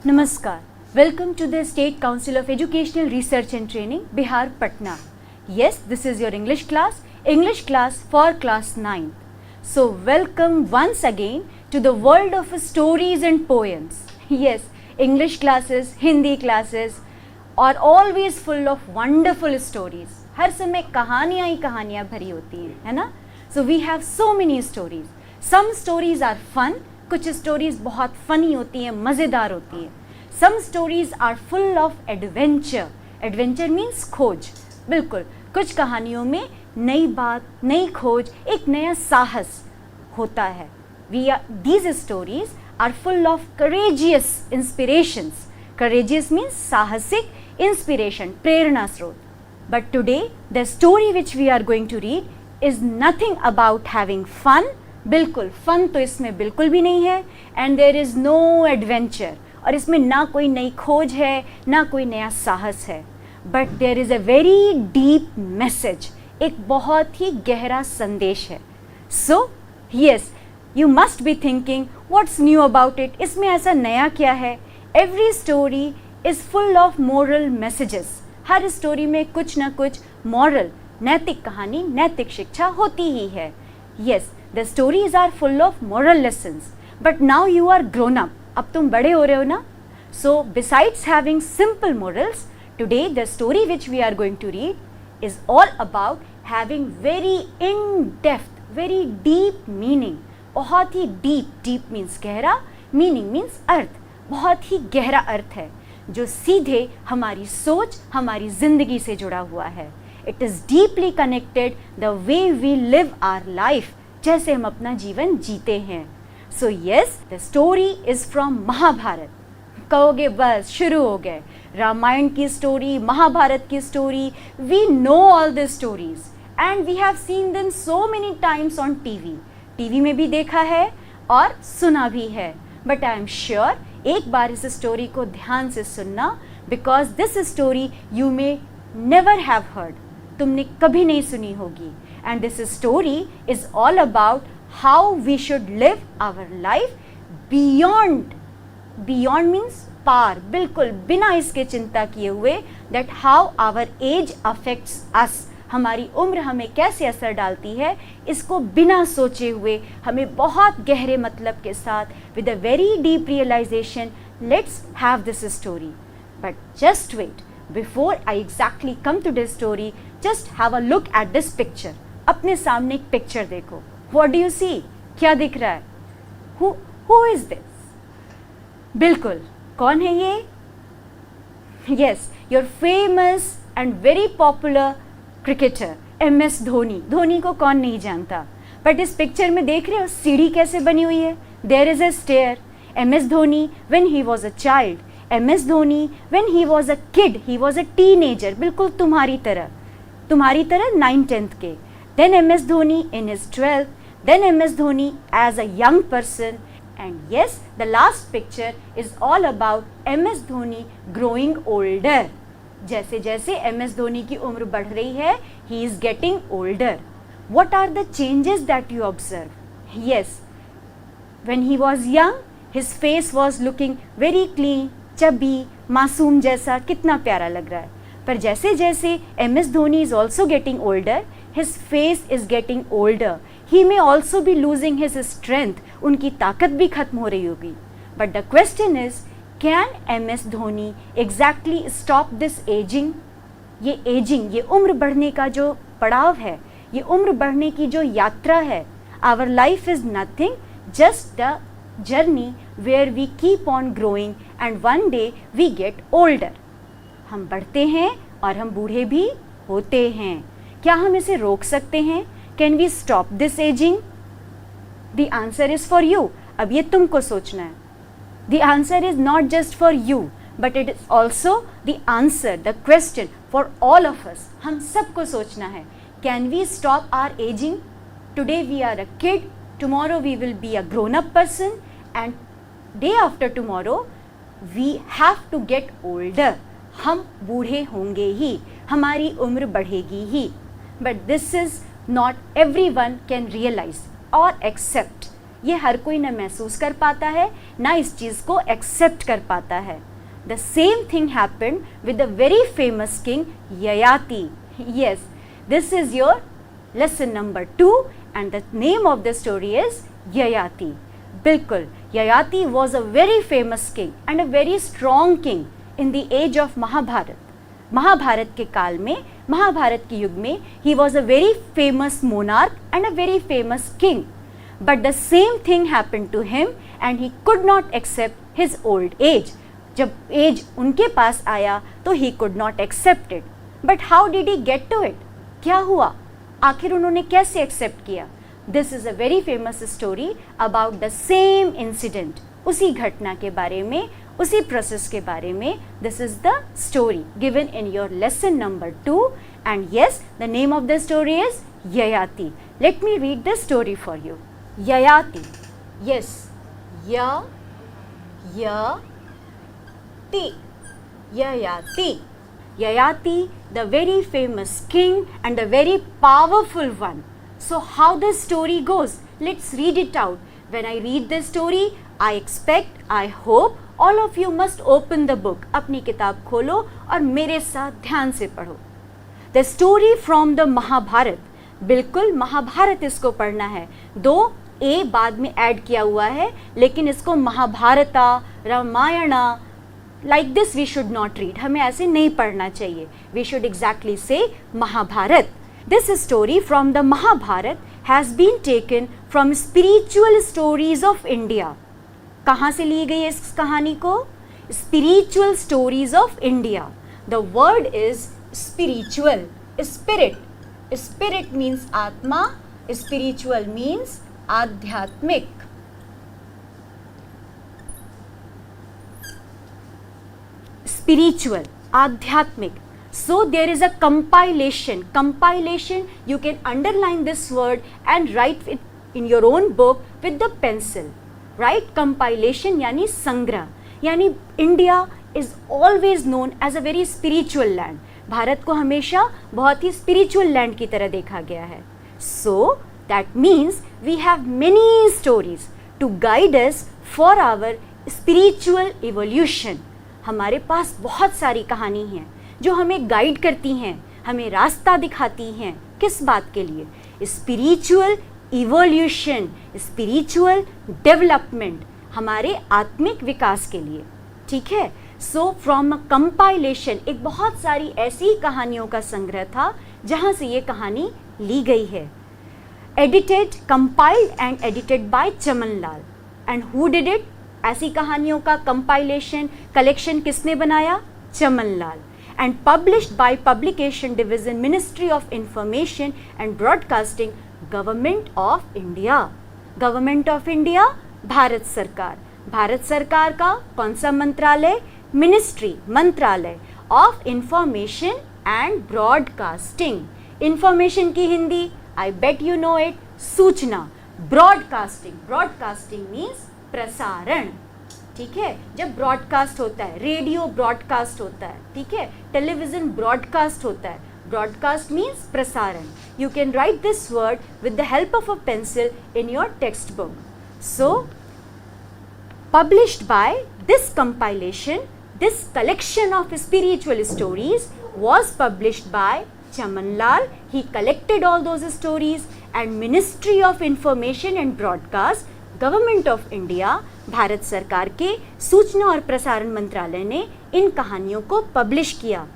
Namaskar. Welcome to the State Council of Educational Research and Training, Bihar, Patna. Yes, this is your English class for class 9. So welcome once again to the world of stories and poems. Yes, English classes, Hindi classes are always full of wonderful stories. हर समय कहानियाँ ही कहानियाँ भरी होती हैं, है ना? So we have so many stories. Some stories are fun. कुछ stories बहुत फनी होती हैं, मज़ेदार होती हैं. Some stories are full of adventure. Adventure means खोज. बिल्कुल, कुछ कहानियों में नई बात, नई खोज, एक नया साहस होता है. These stories are full of courageous inspirations. Courageous means साहसिक, इंस्पिरेशन, प्रेरणा स्रोत. But today the story which we are going to read is nothing about having fun. बिल्कुल फन तो इसमें बिल्कुल भी नहीं है. And there is no adventure. और इसमें ना कोई नई खोज है, ना कोई नया साहस है. But there is a very deep message. एक बहुत ही गहरा संदेश है. So yes, you must be thinking what's new about it. इसमें ऐसा नया क्या है? Every story is full of moral messages. हर स्टोरी में कुछ ना कुछ मॉरल, नैतिक कहानी, नैतिक शिक्षा होती ही है. Yes, the stories are full of moral lessons. But now you are grown up. अब तुम बड़े हो रहे हो ना? So besides having simple morals, today the story which we are going to read is all about having very in-depth, very deep meaning. बहुत ही deep means गहरा, meaning means अर्थ. बहुत ही गहरा अर्थ है जो सीधे हमारी सोच, हमारी जिंदगी से जुड़ा हुआ है. It is deeply connected the way we live our life. जैसे हम अपना जीवन जीते हैं. So yes, the story is from Mahabharata. कहोगे बस शुरू हो गए. रामायण की स्टोरी, महाभारत की story. We know all the stories and we have seen them so many times on TV. TV में भी देखा है और सुना भी है. बट आई एम श्योर एक बार इस स्टोरी को ध्यान से सुनना, because this story you may never have heard. तुमने कभी नहीं सुनी होगी. And this story is all about how we should live our life beyond. Beyond means पार, बिल्कुल बिना इसके चिंता किए हुए that how our age affects us. हमारी उम्र हमें कैसे असर डालती है, इसको बिना सोचे हुए हमें बहुत गहरे मतलब के साथ with a very deep realization, let's have this story. But just wait, before I exactly come to this story, just have a look at this picture. अपने सामने एक पिक्चर देखो. What do you see? क्या दिख रहा है? Who is this? बिल्कुल, कौन है ये? Yes, your famous and very popular cricketer MS Dhoni. Dhoni को कौन नहीं जानता? बट इस पिक्चर में देख रहे हो सीढ़ी कैसे बनी हुई है? There is a stair. MS Dhoni when he was a child. MS Dhoni when he was a kid. He was a teenager. बिल्कुल तुम्हारी तरह 9th-10th के. Then MS Dhoni in his 12th, then MS Dhoni as a young person, and yes, the last picture is all about MS Dhoni growing older. जैसे जैसे MS Dhoni की उम्र बढ़ रही है, he is getting older. What are the changes that you observe? Yes, when he was young, his face was looking very clean, chubby, मासूम जैसा, कितना प्यारा लग रहा है. पर जैसे जैसे MS Dhoni is also getting older, his face is getting older. He may also be losing his strength. उनकी ताकत भी खत्म हो रही होगी. But the question is, can MS Dhoni exactly stop this aging? ये aging, ये उम्र बढ़ने का जो पड़ाव है, ये उम्र बढ़ने की जो यात्रा है. Our life is nothing, just the journey where we keep on growing and one day we get older. हम बढ़ते हैं और हम बूढ़े भी होते हैं. क्या हम इसे रोक सकते हैं? Can we stop this ageing? The answer is for you. अब ये तुमको सोचना है. The answer is not just for you, but it is also the answer, the question for all of us. हम सबको सोचना है. Can we stop our ageing? Today we are a kid, tomorrow we will be a grown up person, and day after tomorrow we have to get older. हम बूढ़े होंगे ही, हमारी उम्र बढ़ेगी ही. But this is not everyone can realize or accept. ये हर कोई ना महसूस कर पाता है, ना इस चीज़ को एक्सेप्ट कर पाता है. The same thing happened with the very famous king Yayati. Yes, this is your lesson number 2 and the name of the story is Yayati. बिल्कुल, Yayati was a very famous king and a very strong king in the age of Mahabharat. Mahabharat के काल में, महाभारत के युग में, he was a very famous monarch and a very famous king. But the same thing happened to him and he could not accept his old age. जब as उनके पास आया तो he could not accept it. But how did he get to it? क्या हुआ? आखिर उन्होंने कैसे accept किया? This is a very famous story about the same incident. उसी घटना के बारे में, उसी प्रोसेस के बारे में. This is the story given in your lesson number 2 and yes, the name of the story is Yayati. Let me read the story for you. Yayati. Yes. Yayati. Yayati, the very famous king and the very powerful one. So how the story goes? Let's read it out. When I read the story, I expect, I hope all of you must open the book. अपनी किताब खोलो और मेरे साथ ध्यान से पढ़ो. The story from the Mahabharat. बिल्कुल महाभारत इसको पढ़ना है. दो ए बाद में ऐड किया हुआ है, लेकिन इसको महाभारता, Ramayana like this we should not read. हमें ऐसे नहीं पढ़ना चाहिए. We should exactly say Mahabharat. This story from the Mahabharat has been taken from spiritual stories of India. कहाँ से ली गई है इस कहानी को? Spiritual stories of India. The word is spiritual. Spirit. Spirit means आत्मा. Spiritual means आध्यात्मिक. Spiritual, आध्यात्मिक. So there is a compilation. Compilation, you can underline this word and write it in your own book with the pencil. Right? Compilation यानी संग्रह. यानी India is always known as a very spiritual land. Bharat को हमेशा बहुत ही spiritual land की तरह देखा गया है. So that means we have many stories to guide us for our spiritual evolution. हमारे पास बहुत सारी कहानी हैं जो हमें गाइड करती हैं, हमें रास्ता दिखाती हैं. किस बात के लिए? स्पिरिचुअल इवोल्यूशन, स्पिरिचुअल डेवलपमेंट, हमारे आत्मिक विकास के लिए. ठीक है. सो फ्रॉम अ कंपाइलेशन, एक बहुत सारी ऐसी कहानियों का संग्रह था जहाँ से ये कहानी ली गई है. Edited, compiled and edited by Chaman Lal. And who did it? ऐसी कहानियों का कंपाइलेशन, कलेक्शन किसने बनाया? Chaman Lal. And published by publication division, ministry of information and broadcasting, government of India. Government of India, Bharat सरकार. भारत सरकार का कौन सा मंत्रालय? मिनिस्ट्री, मंत्रालय of information and broadcasting. Information की Hindi, I bet you know it, सूचना. ब्रॉडकास्टिंग, ब्रॉडकास्टिंग मीन्स प्रसारण. ठीक है. जब ब्रॉडकास्ट होता है, रेडियो ब्रॉडकास्ट होता है, ठीक है, टेलीविजन ब्रॉडकास्ट होता है. ब्रॉडकास्ट मीन्स प्रसारण. You can write this word with the help of a pencil in your text book. So published by this compilation, this collection of spiritual stories was published by Chaman Lal. He collected all those stories and Ministry of Information and Broadcast, government of India, Bharat सरकार के सूचना और प्रसारण मंत्रालय ने इन कहानियों को publish किया.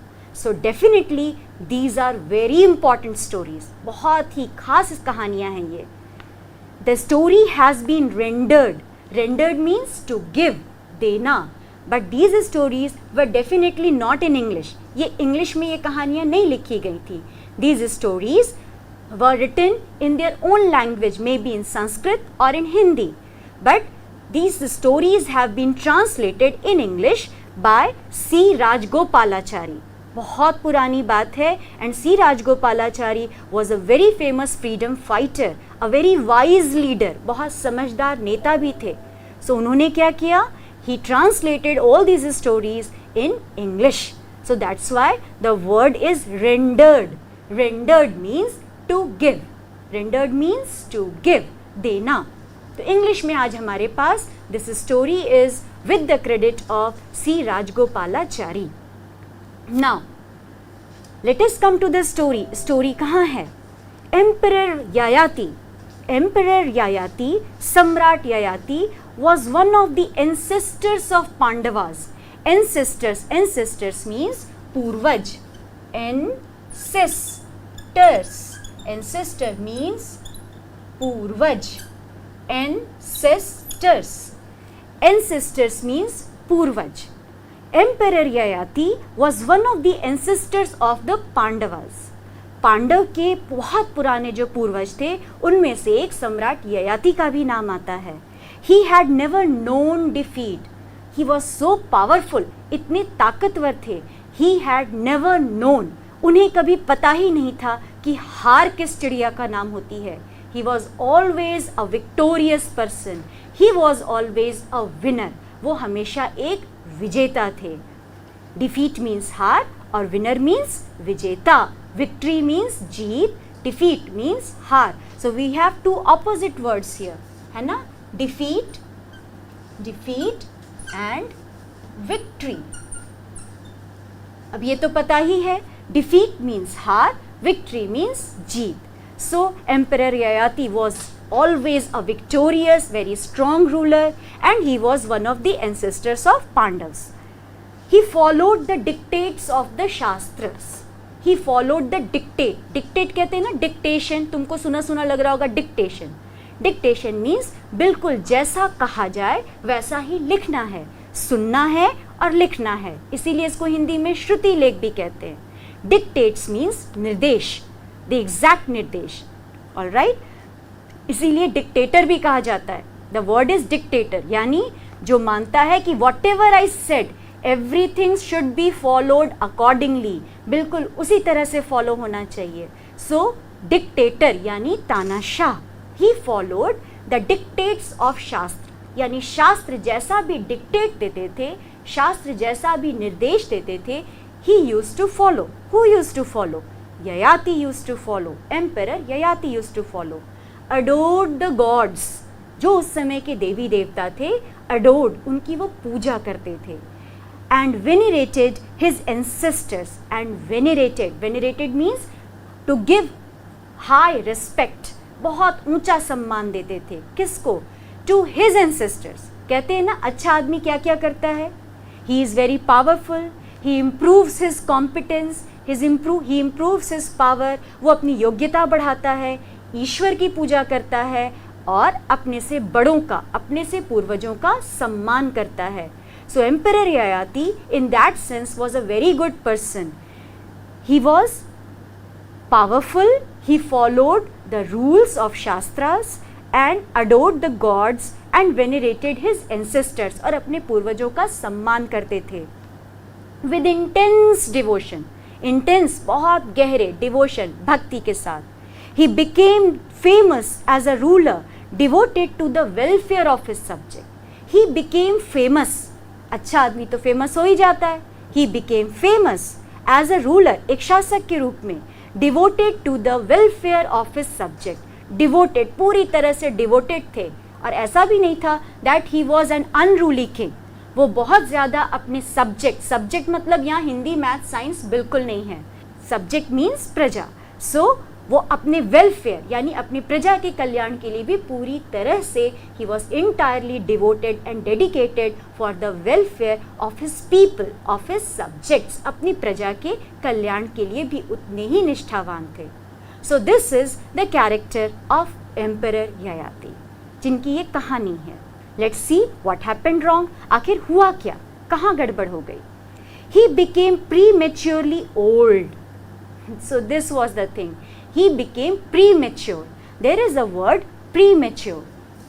So definitely these are very important stories. बहुत ही खास कहानियाँ हैं ये. The story has been rendered. Rendered means to give, देना. But these stories were definitely not in English. ये इंग्लिश में ये कहानियाँ नहीं लिखी गई थी. These stories were written in their own language, maybe in Sanskrit or in Hindi. But these stories have been translated in English by C. Rajgopalachari. बहुत पुरानी बात है. And C. Rajgopalachari was a very famous freedom fighter, a very wise leader. बहुत समझदार नेता भी थे. So उन्होंने क्या किया? He translated all these stories in English. So that's why the word is rendered. Rendered means to give. Rendered means to give, देना. तो इंग्लिश में आज हमारे पास this story is with the credit of C Rajagopalachari. Now let us come to the story. Story कहाँ है? Emperor Yayati. Emperor Yayati, सम्राट Yayati was one of the ancestors of Pandavas. Ancestors means पूर्वज. Ancestors. Ancestor means पूर्वज. Ancestors. Ancestors means पूर्वज. Emperor Yayati was one of the ancestors of the Pandavas. Pandav के बहुत पुराने जो पूर्वज थे उनमें से एक सम्राट ययाति का भी नाम आता है. He had never known defeat. He was so powerful. इतने ताकतवर थे. He had never known. उन्हें कभी पता ही नहीं था कि हार किस चिड़िया का नाम होती है. He was always a victorious person. He was always a winner. वो हमेशा एक विजेता थे. Defeat means हार और winner means विजेता. Victory means जीत. Defeat means हार. So we have two opposite words here. है ना? Defeat and victory. अब ये तो पता ही है. Defeat means हार, victory means Jeet. So Emperor Yayati was always a victorious, very strong ruler, and he was one of the ancestors of Pandavas. He followed the dictates of the Shastras. He followed the dictate. Dictate कहते हैं ना, dictation. तुमको सुना लग रहा होगा dictation. Dictation means बिल्कुल जैसा कहा जाए वैसा ही लिखना है, सुनना है और लिखना है. इसीलिए इसको हिंदी में श्रुति लेख भी कहते हैं. डिक्टेट्स मीन्स निर्देश, द एग्जैक्ट निर्देश. ऑलराइट, इसीलिए डिक्टेटर भी कहा जाता है. द वर्ड इज डिक्टेटर, यानी जो मानता है कि what ever I said everything should be followed accordingly, बिल्कुल उसी तरह से फॉलो होना चाहिए. सो डिक्टेटर यानी तानाशाह. He followed the dictates of शास्त्र, यानी शास्त्र जैसा भी डिक्टेट देते थे, शास्त्र जैसा भी निर्देश देते थे, he used to follow. Who used to follow? Yayati used to follow. Emperor Yayati used to follow. Adored the gods. जो उस समय के देवी देवता थे, adored, उनकी वो पूजा करते थे. And venerated his ancestors. And venerated means to give high respect. बहुत ऊंचा सम्मान देते थे. किसको? To his ancestors. कहते हैं ना, अच्छा आदमी क्या क्या करता है? He is very powerful, he improves his competence, he improves his power. वो अपनी योग्यता बढ़ाता है, ईश्वर की पूजा करता है और अपने से बड़ों का, अपने से पूर्वजों का सम्मान करता है. So emperor Yayati in that sense was a very good person. He was powerful, he followed the rules of Shastras and adored the gods and venerated his ancestors. और अपने पूर्वजों का सम्मान करते थे. With intense devotion, intense बहुत गहरे devotion, भक्ति के साथ. He became famous as a ruler devoted to the welfare of his subject. He became famous. अच्छा आदमी तो famous हो ही जाता है. He became famous as a ruler, एक शासक के रूप में. Devoted to the welfare of his subject. Devoted, पूरी तरह से डिवोटेड थे. और ऐसा भी नहीं था that he was an unruly king. वो बहुत ज़्यादा अपने सब्जेक्ट मतलब यहाँ हिंदी मैथ साइंस बिल्कुल नहीं है. सब्जेक्ट मीन्स प्रजा. सो वो अपने वेलफेयर यानी अपनी प्रजा के कल्याण के लिए भी पूरी तरह से he was entirely devoted and dedicated for the welfare of his people, of his subjects. अपनी प्रजा के कल्याण के लिए भी उतने ही निष्ठावान थे. So this is the character of emperor Yayati, जिनकी ये कहानी है. Let's see what happened wrong. आखिर हुआ क्या, कहाँ गड़बड़ हो गई? He became prematurely old. So this was the thing. He became premature. There is a word premature.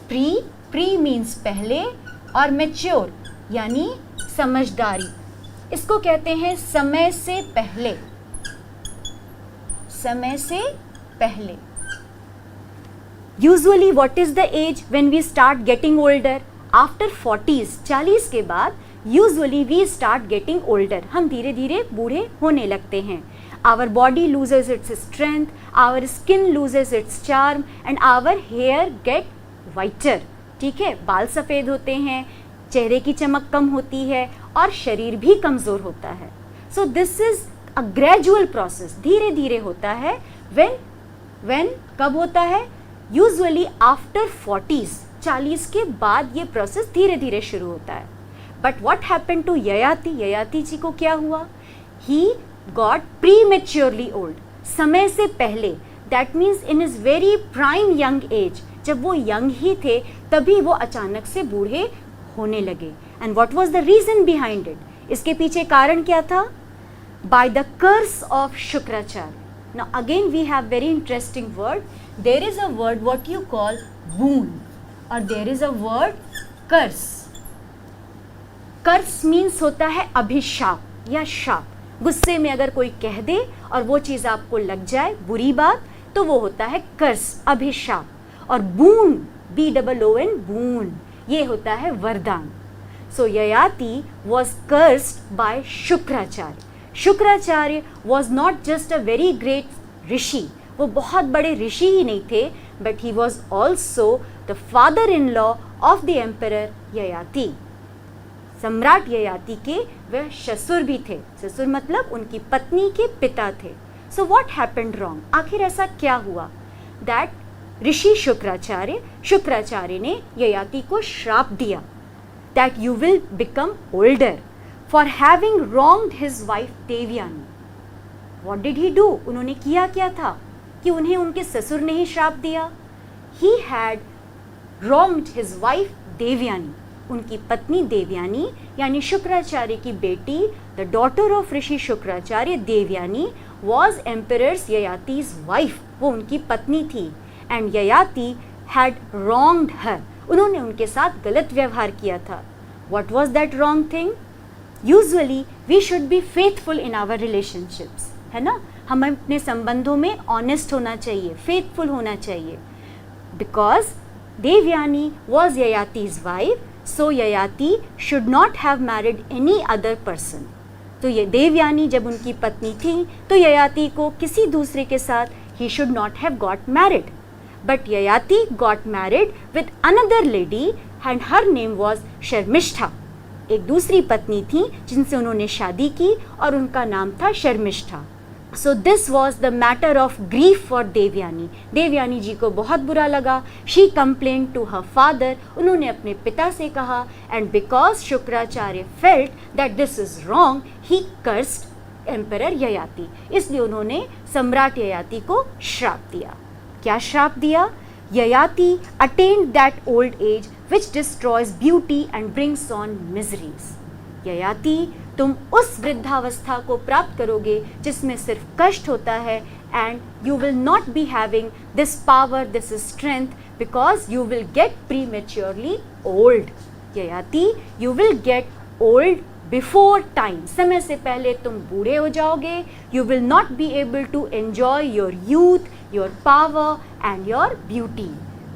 Pre means पहले और mature यानी समझदारी. इसको कहते हैं समय से पहले. समय से पहले. Usually what is the age when we start getting older? After 40s, 40 के बाद usually we start getting older. हम धीरे धीरे बूढ़े होने लगते हैं. Our body loses its strength, our skin loses its charm and our hair get whiter. ठीक है, बाल सफ़ेद होते हैं, चेहरे की चमक कम होती है और शरीर भी कमज़ोर होता है. So this is a gradual process, धीरे धीरे होता है. व्हेन कब होता है? यूजुअली आफ्टर 40s, 40 के बाद ये प्रोसेस धीरे धीरे शुरू होता है. But what happened to Yayati? Yayati ji को क्या हुआ? ही गॉट प्रीमेच्योरली ओल्ड, समय से पहले. That means in is very prime young age, जब वो यंग ही थे तभी वो अचानक से बूढ़े होने लगे. And what was the reason behind it? इसके पीछे कारण क्या था? By the curse of Shukracharya. Now again we have very interesting word. There is a word what you call boon or there is a word curse. Curse means होता है अभिशाप या शाप. गुस्से में अगर कोई कह दे और वो चीज़ आपको लग जाए बुरी बात, तो वो होता है कर्स, अभिशाप. और बून, BOON, बून, ये होता है वरदान. So Yayati was cursed by Shukracharya. Shukracharya was not just a very great rishi, वो बहुत बड़े ऋषि ही नहीं थे, but he was also the father in law of the emperor Yayati. सम्राट ययाति के वह ससुर भी थे. ससुर मतलब उनकी पत्नी के पिता थे. सो व्हाट हैपेंड रॉन्ग? आखिर ऐसा क्या हुआ? दैट ऋषि शुक्राचार्य ने ययाति को श्राप दिया that you will become older for having wronged his wife Devayani. What did he do? उन्होंने किया क्या था कि उन्हें उनके ससुर ने ही श्राप दिया? He had wronged his wife Devyani. उनकी पत्नी देवयानी यानी शुक्राचार्य की बेटी, the daughter of rishi Shukracharya, Devyani was emperor's Yayati's wife. वो उनकी पत्नी थी. And Yayati had wronged her. उन्होंने उनके साथ गलत व्यवहार किया था. What was that wrong thing? Usually we should be faithful in our relationships, है ना. हमें अपने संबंधों में ऑनेस्ट होना चाहिए, फेथफुल होना चाहिए. Because Devyani was Yayati's wife, so Yayati should not have married any other person. तो ये देवयानी जब उनकी पत्नी थी तो ययाति को किसी दूसरे के साथ he should not have got married. But Yayati got married with another lady and her name was Sharmishtha. एक दूसरी पत्नी थी जिनसे उन्होंने शादी की और उनका नाम था Sharmishtha. So this was the matter of grief for Devyani. Devyani ji को बहुत बुरा लगा. She complain to her father. उन्होंने अपने पिता से कहा. And because Shukracharya felt that this is wrong, he cursed emperor Yayati. इसलिए उन्होंने सम्राट ययाति को श्राप दिया. क्या श्राप दिया? Yayati attend that old age which destroys beauty and brings on miseries. Yayati, तुम उस वृद्धावस्था को प्राप्त करोगे जिसमें सिर्फ कष्ट होता है. and you will not be having this power, this strength, because you will get prematurely old. Yayati, you will get old before time. समय से पहले तुम बूढ़े हो जाओगे. You will not be able to enjoy your youth, your power and your beauty.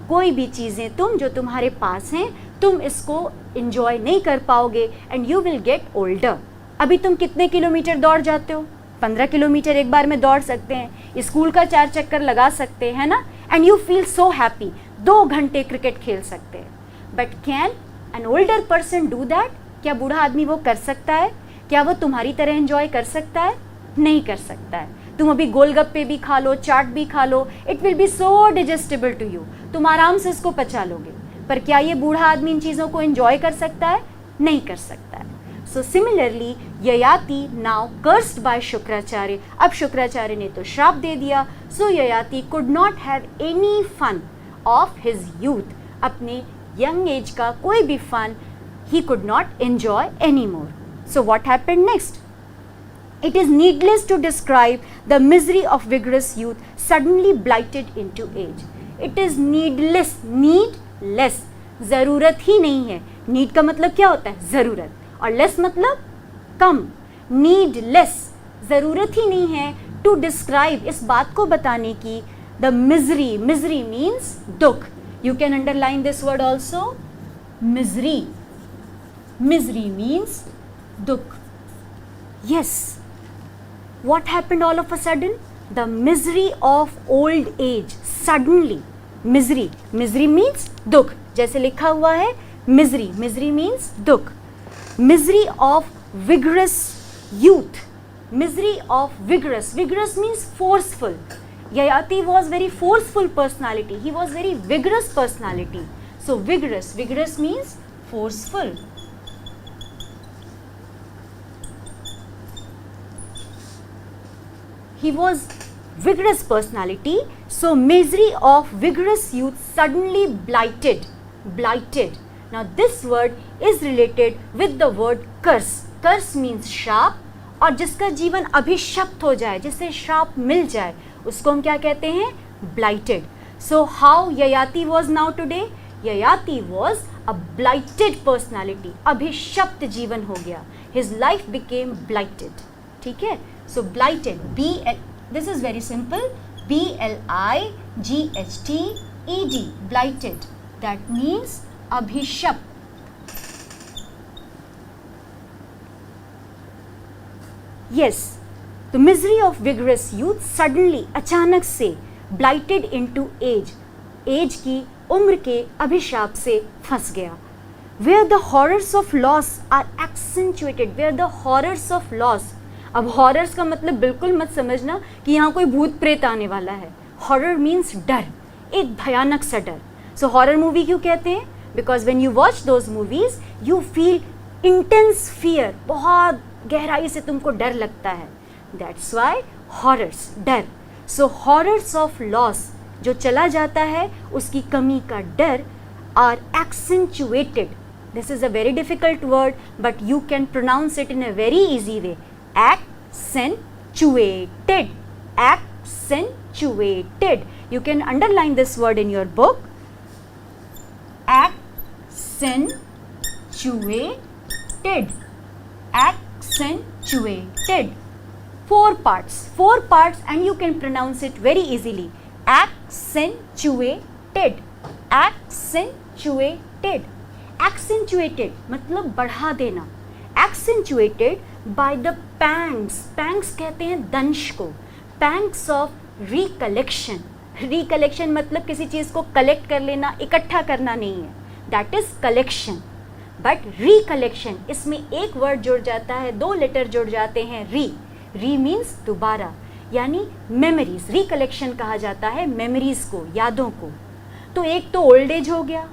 कोई भी चीज़ें तुम जो तुम्हारे पास हैं तुम इसको enjoy नहीं कर पाओगे. and you will get older. अभी तुम कितने किलोमीटर दौड़ जाते हो? 15 किलोमीटर एक बार में दौड़ सकते हैं. स्कूल का 4 चक्कर लगा सकते हैं ना. and you feel so happy. 2 घंटे क्रिकेट खेल सकते हैं. but can an older person do that? क्या बूढ़ा आदमी वो कर सकता है? क्या वो तुम्हारी तरह enjoy कर सकता है? नहीं कर सकता है. तुम अभी गोलगप्पे भी खा लो, चाट भी खा लो, it will be so digestible to you. तुम आराम से इसको पचा लोगे. पर क्या ये बूढ़ा आदमी इन चीज़ों को एंजॉय कर सकता है? नहीं कर सकता है. So similarly Yayati now cursed by Shukracharya. अब शुक्राचार्य ने तो श्राप दे दिया. So Yayati could not have any fun of his youth. अपने यंग एज का कोई भी fun he could not enjoy any more. So what happened next? It is needless to describe the misery of vigorous youth suddenly blighted into age. It is needless, needless, ज़रूरत ही नहीं है. need का मतलब क्या होता है? ज़रूरत. और less मतलब कम. needless, ज़रूरत ही नहीं है to describe, इस बात को बताने की. the misery, misery means दुख. you can underline this word also, misery. misery means दुख. yes. What happened all of a sudden? The misery of old age suddenly. Misery, misery means दुख, जैसे लिखा हुआ है मिजरी, मिजरी मीन्स दुख. Misery of vigorous youth, misery of vigorous, vigorous means forceful. Yayati was very forceful personality, he was very vigorous personality. So vigorous, vigorous means forceful. He was vigorous personality, so misery of vigorous youth suddenly blighted, blighted. Now this word is related with the word curse. Curse means sharp, और जिसका जीवन अभिशप्त हो जाए, जिसे श्राप मिल जाए, उसको हम क्या कहते हैं? Blighted. So how Yayati was now today? Yayati was a blighted personality, अभिशप्त जीवन हो गया. His life became blighted. ठीक है, so blighted, this is very simple, BLIGHTED, blighted, that means अभिशप्त. Yes, the misery of vigorous youth suddenly, अचानक से, blighted into age, age की उम्र के अभिशाप से फंस गया. Where the horrors of loss are accentuated, where the horrors of loss, अब horrors का मतलब बिल्कुल मत समझना कि यहाँ कोई भूत प्रेत आने वाला है. Horror means डर, एक भयानक सा डर. So horror movie क्यों कहते हैं? Because when you watch those movies, you feel intense fear, बहुत गहराई से तुमको डर लगता है. दैट्स वाई हॉरर्स, डर. सो हॉरर्स ऑफ लॉस, जो चला जाता है, उसकी कमी का डर, are accentuated. This is a very difficult word but you can pronounce it in a very easy way. Accentuated, accentuated. You can underline this word in your book. Accentuated, accentuated. Four parts and you can pronounce it very easily. Accentuated, accentuated, accentuated मतलब बढ़ा देना. Accentuated by the pangs, pangs कहते हैं दंश को. Pangs of recollection, recollection मतलब किसी चीज़ को कलेक्ट कर लेना, इकट्ठा करना नहीं है, that is collection. But recollection, इसमें एक वर्ड जुड़ जाता है, दो लेटर जुड़ जाते हैं, री मीन्स दोबारा, यानी मेमोरीज. रिकलेक्शन कहा जाता है मेमोरीज को, यादों को. तो एक तो ओल्ड एज हो गया,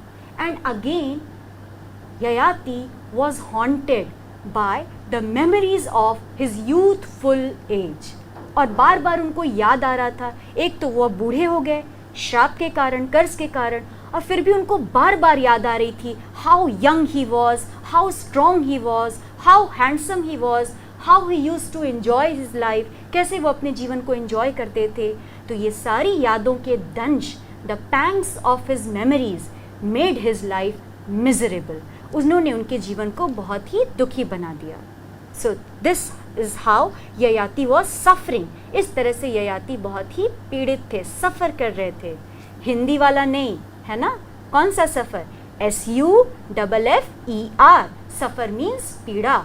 and again Yayati was haunted by the memories of his youthful age. और बार बार उनको याद आ रहा था. एक तो वो बूढ़े हो गए श्राप के कारण, कर्ज के कारण, और फिर भी उनको बार बार याद आ रही थी how young he was, how strong he was, how handsome he was, how he use to enjoy his life, कैसे वो अपने जीवन को एन्जॉय करते थे. तो ये सारी यादों के दंश, the pangs of his memories made his life miserable. उन्होंने उनके जीवन को बहुत ही दुखी बना दिया. So this is how Yayati was suffering. इस तरह से ययाति बहुत ही पीड़ित थे, सफ़र कर रहे थे. हिंदी वाला नहीं है ना, कौन सा सफ़र? SUFFER, सफ़र मीन्स पीड़ा.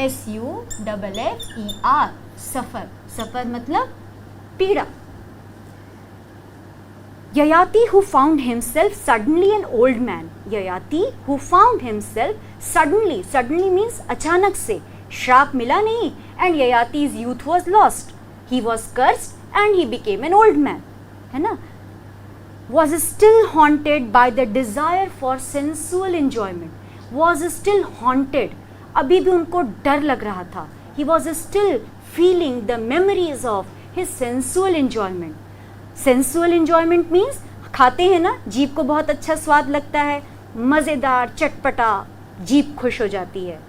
SUFFER, सफ़र, सफ़र मतलब पीड़ा. Yayati who found himself suddenly an old man. Yayati who found himself suddenly, suddenly means अचानक से, श्राप मिला नहीं, and Yayati's youth was lost. He was cursed and he became an old man. है ना? Was still haunted by the desire for sensual enjoyment. Was still haunted. अभी भी उनको डर लग रहा था. He was still feeling the memories of his sensual enjoyment. Sensual enjoyment means खाते हैं ना, जीभ को बहुत अच्छा स्वाद लगता है, मज़ेदार चटपटा, जीभ खुश हो जाती है.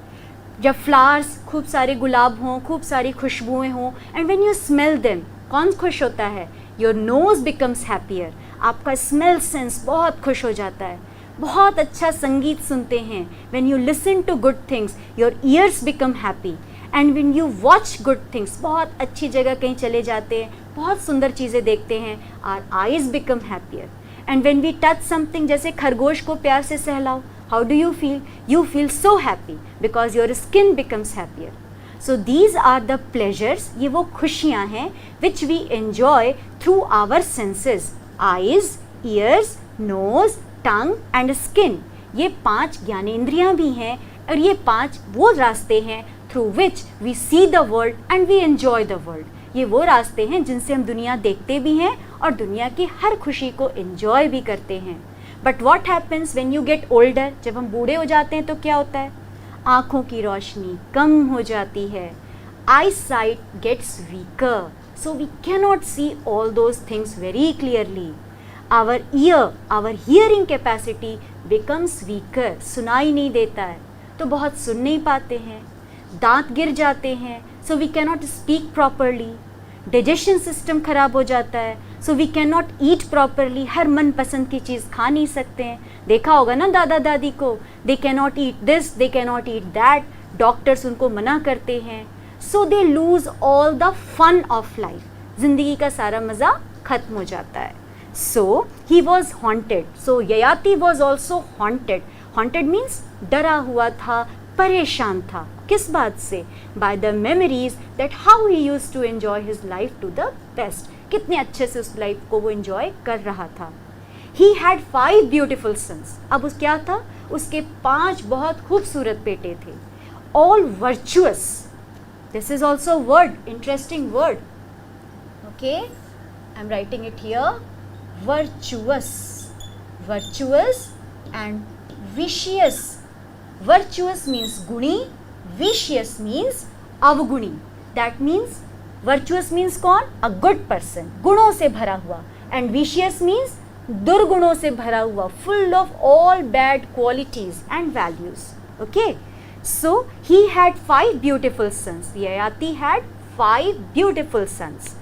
जब फ्लावर्स, खूब सारे गुलाब हों, खूब सारी खुशबुएं हों, and when you smell them, कौन खुश होता है? Your nose becomes happier. आपका स्मेल सेंस बहुत खुश हो जाता है. बहुत अच्छा संगीत सुनते हैं. When you listen to good things, your ears become happy. And when you watch good things, बहुत अच्छी जगह कहीं चले जाते हैं, बहुत सुंदर चीज़ें देखते हैं, our eyes become happier. And when we touch something, जैसे खरगोश को प्यार से सहलाओ, how do you feel? You feel so happy because your skin becomes happier. So these are the pleasures, ये वो खुशियाँ हैं which we enjoy through our senses, eyes, ears, nose, tongue and skin. ये 5 ज्ञानेंद्रियाँ भी हैं और ये 5 वो रास्ते हैं through which we see the world and we enjoy the world. ये वो रास्ते हैं जिनसे हम दुनिया देखते भी हैं और दुनिया की हर खुशी को एन्जॉय भी करते हैं। But what happens when you get older, जब हम बूढ़े हो जाते हैं तो क्या होता है? आँखों की रोशनी कम हो जाती है, eyesight gets weaker, so we cannot see all those things very clearly. Our ear, our hearing capacity becomes weaker, सुनाई नहीं देता है तो बहुत सुन नहीं पाते हैं। दांत गिर जाते हैं, so we cannot speak properly. Digestion system खराब हो जाता है, so we can not eat properly, हर मनपसंद की चीज़ खा नहीं सकते हैं। देखा होगा ना दादा दादी को, they can not eat this, they can not eat that, doctors उनको मना करते हैं। So they lose all the fun of life, जिंदगी का सारा मज़ा खत्म हो जाता है। So he was haunted, so Yayati was also haunted. Haunted means डरा हुआ था, परेशान था। किस बात से? By the memories that how he used to enjoy his life to the best, कितने अच्छे से उस लाइफ को वो एंजॉय कर रहा था। ही हैड 5 ब्यूटिफुल सन्स, अब उस क्या था? उसके 5 बहुत खूबसूरत बेटे थे। All virtuous, this is also word, interesting word, okay, I am writing it here, virtuous, virtuous and vicious. Virtuous means गुणी, विशियस मीन्स अवगुणी। दैट मीन्स वर्चुअस मीन्स कौन? अ गुड पर्सन, गुणों से भरा हुआ, एंड विशियस मीन्स दुर्गुणों से भरा हुआ, full of all bad qualities and values. Okay, so he had 5 beautiful sons, Yayati had 5 beautiful sons,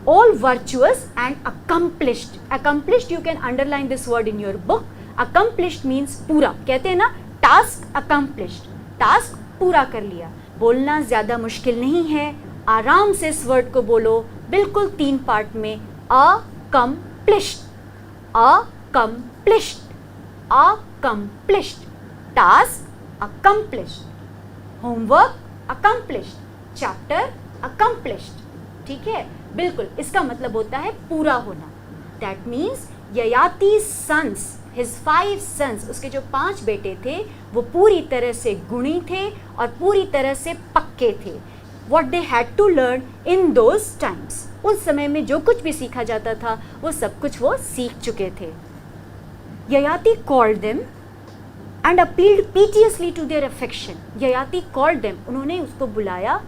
all virtuous and accomplished. Accomplished, you can underline this word in your book. Accomplished means पूरा, कहते हैं ना task accomplished, task पूरा कर लिया। बोलना ज़्यादा मुश्किल नहीं है, आराम से इस वर्ड को बोलो, बिल्कुल 3 पार्ट में। accomplished, accomplished, accomplished, task accomplished, homework accomplished, chapter accomplished। ठीक है, बिल्कुल इसका मतलब होता है पूरा होना। That means Yayati sons, his 5 sons, उसके जो 5 बेटे थे वो पूरी तरह से गुणी थे और पूरी तरह से पक्के थे। What they had to learn in those times, उस समय में जो कुछ भी सीखा जाता था वो सब कुछ वो सीख चुके थे। Yayati called them and appealed piteously to their affection. Yayati called them, उन्होंने उसको बुलाया,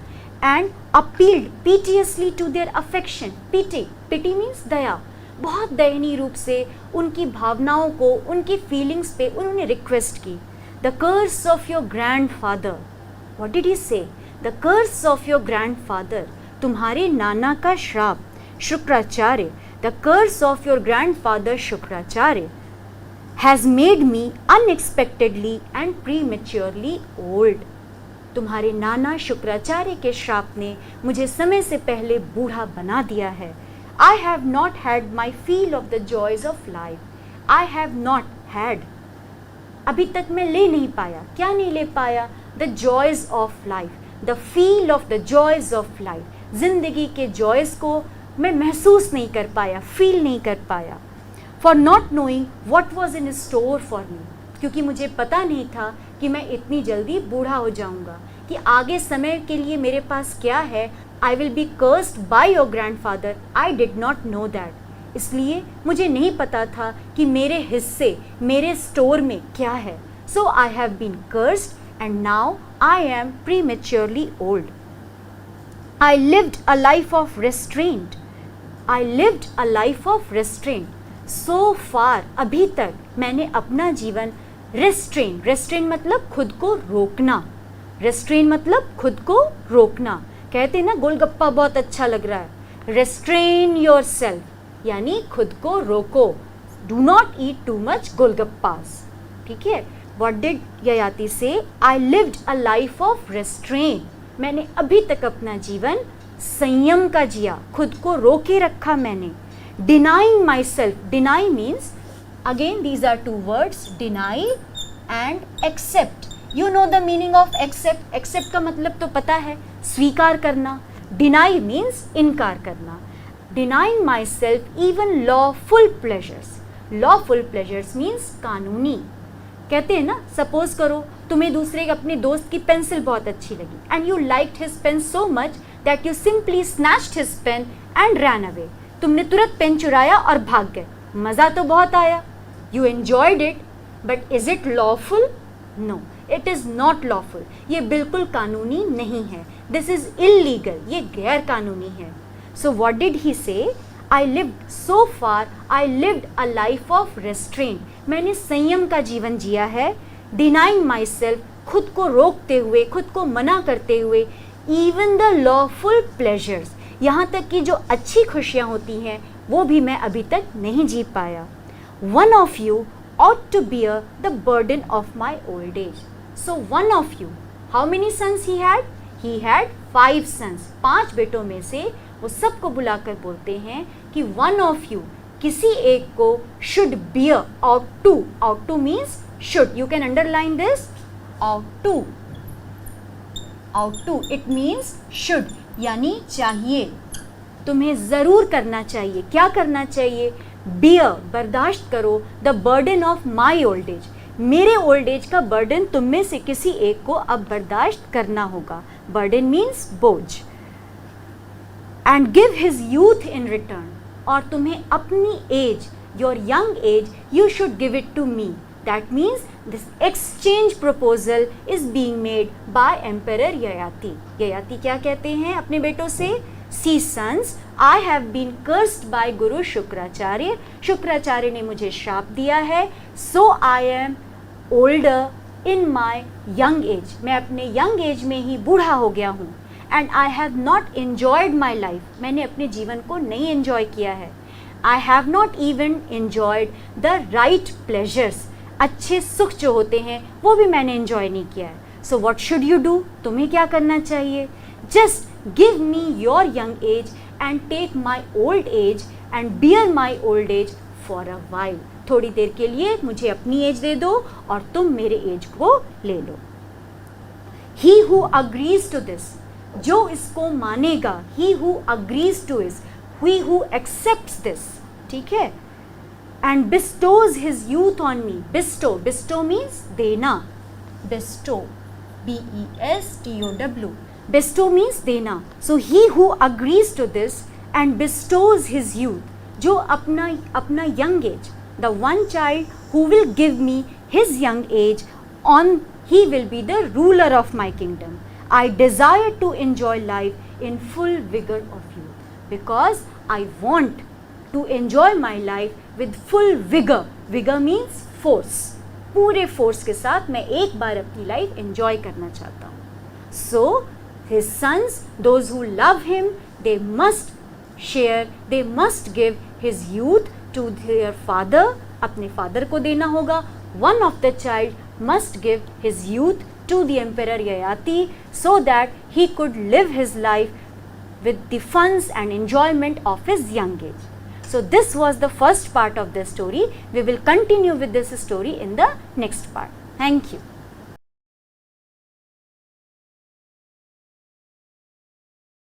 and appealed piteously to their affection. Pity, pity means दया, बहुत दयनीय रूप से उनकी भावनाओं को, उनकी फीलिंग्स पे उन्होंने रिक्वेस्ट की। The curse of your grandfather, what did he say? The curse of your grandfather, तुम्हारे नाना का श्राप, Shukracharya, the curse of your grandfather Shukracharya has made me unexpectedly and prematurely old. तुम्हारे नाना शुक्राचार्य के श्राप ने मुझे समय से पहले बूढ़ा बना दिया है। I have not had my feel of the joys of life. I have not had, अभी तक मैं ले नहीं पाया, क्या नहीं ले पाया? The joys of life, the feel of the joys of life, जिंदगी के joys को मैं महसूस नहीं कर पाया, feel नहीं कर पाया। For not knowing what was in store for me, क्योंकि मुझे पता नहीं था कि मैं इतनी जल्दी बूढ़ा हो जाऊंगा, कि आगे समय के लिए मेरे पास क्या है। I will be cursed by your grandfather, I did not know that. इसलिए मुझे नहीं पता था कि मेरे हिस्से, मेरे स्टोर में क्या है। So I have been cursed and now I am prematurely old. I lived a life of restraint, I lived a life of restraint. So far, अभी तक मैंने अपना जीवन रेस्ट्रेन, रेस्ट्रेन मतलब खुद को रोकना, रेस्ट्रेन मतलब खुद को रोकना। कहते हैं ना गोलगप्पा बहुत अच्छा लग रहा है, रेस्ट्रेन योर सेल्फ, यानी खुद को रोको, do not eat too much golgappas. ठीक है, what did Yayati say? I lived a life of restraint, मैंने अभी तक अपना जीवन संयम का जिया, खुद को रोके रखा मैंने। Denying my self, deny means, again these are 2 words, deny and accept. You know the meaning of accept. Accept का मतलब तो पता है, स्वीकार करना. Deny means इनकार करना. Denying myself even lawful pleasures. Lawful pleasures means कानूनी. कहते हैं ना, सपोज करो तुम्हें दूसरे अपने दोस्त की पेंसिल बहुत अच्छी लगी and you liked his pen so much that you simply snatched his pen and ran away. तुमने तुरंत पेन चुराया और भाग गए. मज़ा तो बहुत आया, you enjoyed it, but is it lawful? No, it is not lawful. ये बिल्कुल कानूनी नहीं है. दिस इज़ इलीगल, ये गैर कानूनी है. सो वॉट डिड ही से? I lived so far, I lived a life of restraint. मैंने संयम का जीवन जिया है. Denying myself, खुद को रोकते हुए, खुद को मना करते हुए. Even the lawful pleasures, यहाँ तक कि जो अच्छी खुशियाँ होती हैं वो भी मैं अभी तक नहीं जी पाया. One of you ought to bear the burden of my old age. So one of you, how many sons he had? He had 5 sons. 5 बेटों में से वो सबको बुलाकर बोलते हैं कि one of you, किसी एक को should bear, ought to means should. You can underline this, ought to, it means should, यानी चाहिए, तुम्हें ज़रूर करना चाहिए. क्या करना चाहिए? bear, बर्दाश्त करो, the burden of my old age, मेरे ओल्ड एज का बर्डन तुम में से किसी एक को अब बर्दाश्त करना होगा. बर्डन मीन्स बोझ. And give his youth in return, और तुम्हें अपनी age, your young age, you should give it to me. That means this exchange proposal is being made by emperor Yayati. Yayati क्या कहते हैं अपने बेटों से? See sons, I have been cursed by guru Shukracharya. Shukracharya ने मुझे श्राप दिया है. So I am older in my young age, मैं अपने यंग एज में ही बूढ़ा हो गया हूँ. And I have not enjoyed my life, मैंने अपने जीवन को नहीं एन्जॉय किया है. I have not even enjoyed the right pleasures, अच्छे सुख जो होते हैं वो भी मैंने एन्जॉय नहीं किया है. So what should you do, तुम्हें क्या करना चाहिए? Just give me your young age and take my old age and bear my old age for a while. थोड़ी देर के लिए मुझे अपनी एज दे दो और तुम मेरे एज को ले लो. He who agrees to this, जो इसको मानेगा. ही हु अग्रीज टू इस, ही हु एक्सेप्ट्स दिस. ठीक है. And bestows his youth on me. Bestow, bestow means देना. बिस्टो, BESTOW, bestow means देना. So he who agrees to this and bestows his youth, जो अपना young age, the one child who will give me his young age, on he will be the ruler of my kingdom. I desire to enjoy life in full vigor of youth, because I want to enjoy my life with full vigor. Vigor means force. पूरे force के साथ मैं एक बार अपनी life enjoy करना चाहता हूँ. सो his sons, those who love him, they must share, they must give his youth to their father. अपने फादर को देना होगा. One of the child must give his youth to the emperor Yayati, so that he could live his life with the funds and enjoyment of his young age. So this was the first part of the story. We will continue with this story in the next part. Thank you.